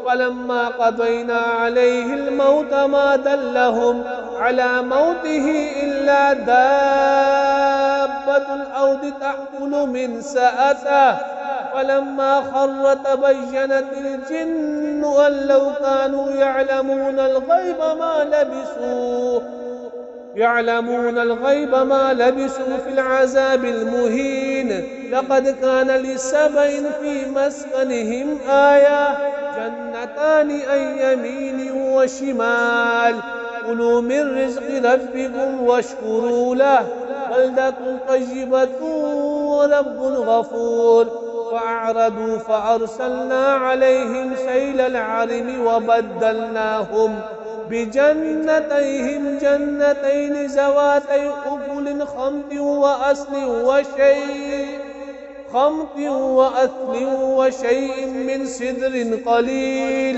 فلما قضينا عليه الموت ما دلهم على موته إلا دابة الأرض تأكل من سأته. فلما خر تبينت الجن أن لو كانوا يعلمون الغيب ما لبثوا في العذاب المهين. لقد كان لسبع في مسكنهم آية جنتان عن يمين وشمال كلوا من رزق ربكم واشكروا له بلدة طيبة ورب غفور. فأعرضوا فأرسلنا عليهم سيل العرم وبدلناهم بجنتيهم جنتين ذواتي أكل خمط وأثل وشيء من سدر قليل.